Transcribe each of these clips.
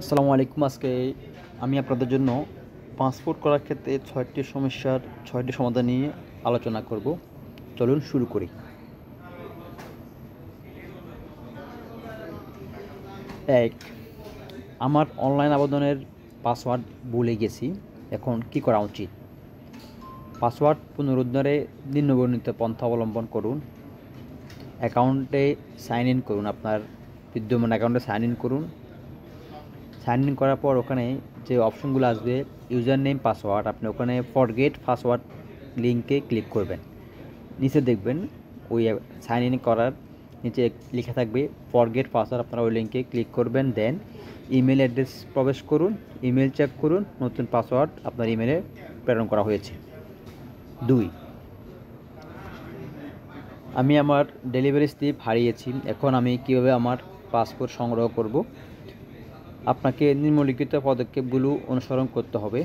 আসসালামু আলাইকুম। আজকে আমি আপনাদের জন্য পাসপোর্ট করার ক্ষেত্রে ৬টি সমস্যার ৬টি সমাধান নিয়ে আলোচনা করব। চলুন শুরু করি। ১, আমার অনলাইন আবেদনের পাসওয়ার্ড ভুলে গেছি, এখন কি করা উচিত? পাসওয়ার্ড পুনরুদ্ধারে নিম্নবর্ণিত পন্থা অবলম্বন করুন। অ্যাকাউন্টে সাইন ইন করুন, আপনার বিদ্যমান অ্যাকাউন্টে সাইন ইন করুন। সাইন ইন করার পর ওখানে যে অপশনগুলো আসবে ইউজার নেম, পাসওয়ার্ড, আপনি ওখানে ফরগেট পাসওয়ার্ড লিঙ্কে ক্লিক করবেন। নিচে দেখবেন ওই সাইন ইন করার নিচে লেখা থাকবে ফরগেট পাসওয়ার্ড, আপনারা ওই লিঙ্কে ক্লিক করবেন। দেন ইমেল অ্যাড্রেস প্রবেশ করুন, ইমেল চেক করুন, নতুন পাসওয়ার্ড আপনার ইমেলে প্রেরণ করা হয়েছে। 2, আমি আমার ডেলিভারি স্লিপ হারিয়েছি, এখন আমি কীভাবে আমার পাসপোর্ট সংগ্রহ করব? আপনাকে নিম্নলিখিত পদক্ষেপগুলো অনুসরণ করতে হবে।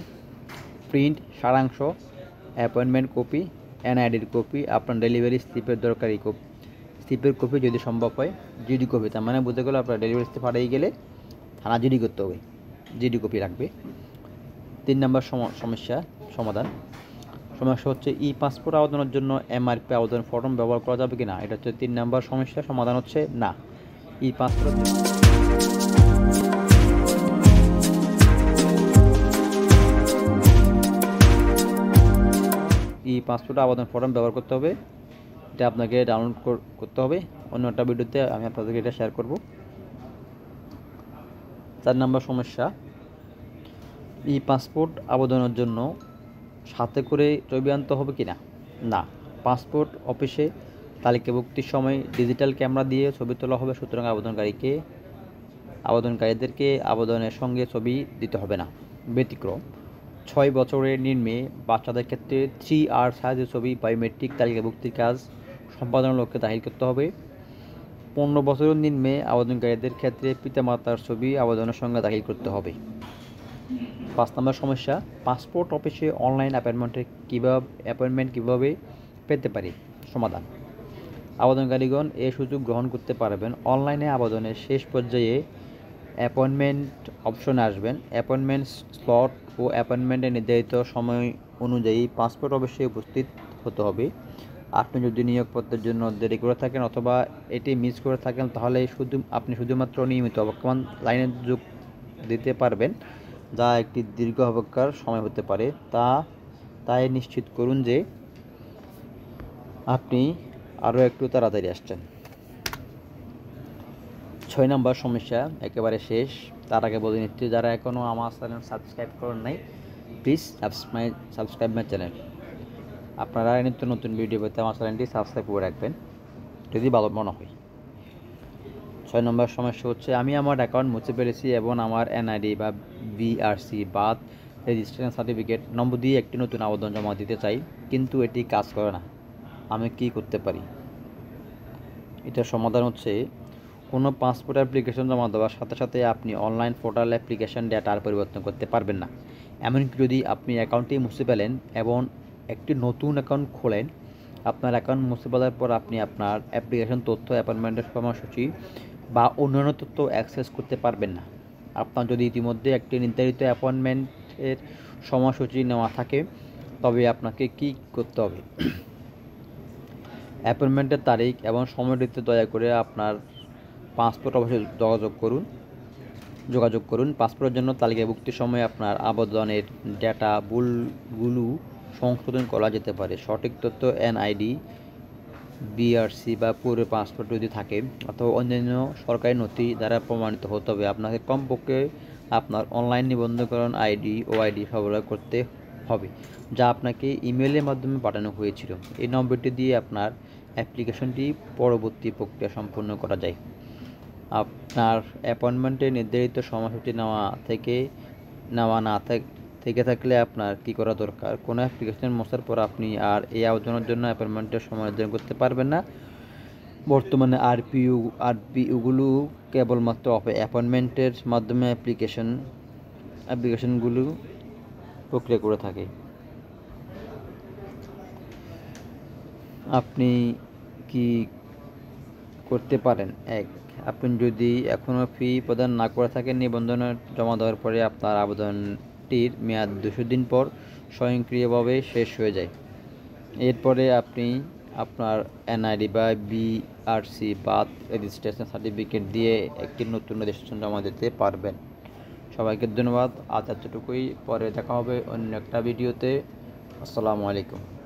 প্রিন্ট সারাংশ, অ্যাপয়েন্টমেন্ট কপি, এনআইডির কপি, আপনার ডেলিভারি স্লিপের দরকারি স্লিপের কপি যদি সম্ভব হয়, জিডি কপি, তার মানে বুঝতে গেলে আপনার ডেলিভারি স্লিপ হারিয়ে গেলে থানা জিডি করতে হবে, জিডি কপি রাখবে। 3 নম্বর সমস্যা হচ্ছে ই পাসপোর্ট আবেদনের জন্য এমআরপি আবেদন ফর্ম ব্যবহার করা যাবে কি না? এটা হচ্ছে 3 নম্বর সমস্যা। সমাধান হচ্ছে না। ই পাসপোর্ট আবেদন ফর্ম ব্যবহার করতে হবে, এটা আপনাকে ডাউনলোড করতে হবে। অন্য একটা ভিডিওতে আমি আপনাদেরকে এটা শেয়ার করব। 4 নম্বর সমস্যা, ই পাসপোর্ট আবেদনের জন্য সাথে করে ছবি আনতে হবে কি না? না, পাসপোর্ট অফিসে তালিকাভুক্তির সময় ডিজিটাল ক্যামেরা দিয়ে ছবি তোলা হবে, সুতরাং আবেদনকারীদেরকে আবেদনের সঙ্গে ছবি দিতে হবে না। ব্যতিক্রম, 6 বছরের নিম্নে বাচ্চাদের ক্ষেত্রে 3R সাইজের ছবি বায়োমেট্রিক তালিকাভুক্তির কাজ সম্পাদনের লক্ষ্যে দাখিল করতে হবে। 15 বছরের নিম্নে আবেদনকারীদের ক্ষেত্রে পিতামাতার ছবি আবেদনের সঙ্গে দাখিল করতে হবে। 5 নম্বর সমস্যা, পাসপোর্ট অফিসে অনলাইন অ্যাপয়েন্টমেন্ট কীভাবে পেতে পারি? সমাধান, আবেদনকারীগণ এই সুযোগ গ্রহণ করতে পারবেন। অনলাইনে আবেদনের শেষ পর্যায়ে অ্যাপয়েন্টমেন্ট অপশনে আসবেন। অ্যাপয়েন্টমেন্ট স্লট ও অ্যাপয়েন্টমেন্টের নির্ধারিত সময় অনুযায়ী পাসপোর্ট অফিসে উপস্থিত হতে হবে। আপনি যদি নিয়োগপত্রের জন্য দেরি করে থাকেন অথবা এটি মিস করে থাকেন, তাহলে আপনি শুধুমাত্র নিয়মিত অপেক্ষমান লাইনে যোগ দিতে পারবেন, যা একটি দীর্ঘ অপেক্ষার সময় হতে পারে। তাই নিশ্চিত করুন যে আপনি আরও একটু তাড়াতাড়ি আসছেন। 6 নম্বর সমস্যা একেবারে শেষ, তার আগে বলে নিচ্ছি, যারা এখনও আমার চ্যানেল সাবস্ক্রাইব করেন নাই, প্লিজ সাবস্ক্রাইব মাই চ্যানেল। আপনারা নিত্য নতুন ভিডিও পেতে আমার চ্যানেলটি সাবস্ক্রাইব করে রাখবেন যদি ভালো মনে হয়। 6 নম্বর সমস্যা হচ্ছে, আমি আমার অ্যাকাউন্ট মুছে ফেলেছি এবং আমার এনআইডি বা বিআরসি বার্থ রেজিস্ট্রেশন সার্টিফিকেট নম্বর দিয়ে একটি নতুন আবেদন জমা দিতে চাই, কিন্তু এটি কাজ করে না। আমি কি করতে পারি? এটার সমাধান হচ্ছে, কোনো পাসপোর্ট অ্যাপ্লিকেশন জমা দেওয়ার সাথে সাথে আপনি অনলাইন পোর্টাল অ্যাপ্লিকেশন ডেটা আর পরিবর্তন করতে পারবেন না। এমনকি যদি আপনি অ্যাকাউন্টটি মুছে ফেলেন এবং একটি নতুন অ্যাকাউন্ট খোলেন, আপনার অ্যাকাউন্ট মুছে ফেলার পর আপনি আপনার অ্যাপ্লিকেশন তথ্য, অ্যাপয়েন্টমেন্টের সময়সূচি বা অন্যান্য তথ্য অ্যাক্সেস করতে পারবেন না। আপনার যদি ইতিমধ্যে একটি নির্ধারিত অ্যাপয়েন্টমেন্টের সময়সূচি নেওয়া থাকে, তবে আপনাকে কী করতে হবে? অ্যাপয়েন্টমেন্টের তারিখ এবং সময়টিতে দয়া করে আপনার পাসপোর্ট অফিসে যোগাযোগ করুন। পাসপোর্টের জন্য তালিকাভুক্তির সময় আপনার আবেদনের ডেটাগুলো সংশোধন করা যেতে পারে। সঠিক তথ্য এনআইডি, বিআরসি বা পুরো পাসপোর্ট যদি থাকে অথবা অন্যান্য সরকারি নথি দ্বারা প্রমাণিত হতে হবে। আপনাকে কমপক্ষে আপনার অনলাইন নিবন্ধকরণ আইডি ও আইডি সরবরাহ করতে হবে, যা আপনাকে ইমেলের মাধ্যমে পাঠানো হয়েছিল। এই নম্বরটি দিয়ে আপনার অ্যাপ্লিকেশনটি পরবর্তী প্রক্রিয়া সম্পন্ন করা যায়। আপনার অ্যাপয়েন্টমেন্টের নির্ধারিত সময়সূচি নেওয়া না থেকে থাকলে আপনার কী করা দরকার? কোনো অ্যাপ্লিকেশন মোছার পর আপনি আর এই আবেদনের জন্য অ্যাপয়েন্টমেন্টের সময় নির্ধারণ করতে পারবেন না। বর্তমানে আরপিইউগুলো কেবলমাত্র অ্যাপয়েন্টমেন্টের মাধ্যমে অ্যাপ্লিকেশনগুলো প্রক্রিয়া করে থাকে। আপনি কি করতে পারেন? 1, আপনি যদি এখনও ফি প্রদান না করে থাকেন, নিবন্ধন জমা দেওয়ার পরে আপনার আবেদনটির মেয়াদ 200 দিন পর স্বয়ংক্রিয়ভাবে শেষ হয়ে যায়। এরপরে আপনি আপনার এনআইডি বা বিআরসি বার্থ রেজিস্ট্রেশন সার্টিফিকেট দিয়ে একটি নতুন রেজিস্ট্রেশন জমা দিতে পারবেন। সবাইকে ধন্যবাদ। আজ এতটুকুই, পরে দেখা হবে অন্য একটা ভিডিওতে। আসসালামু আলাইকুম।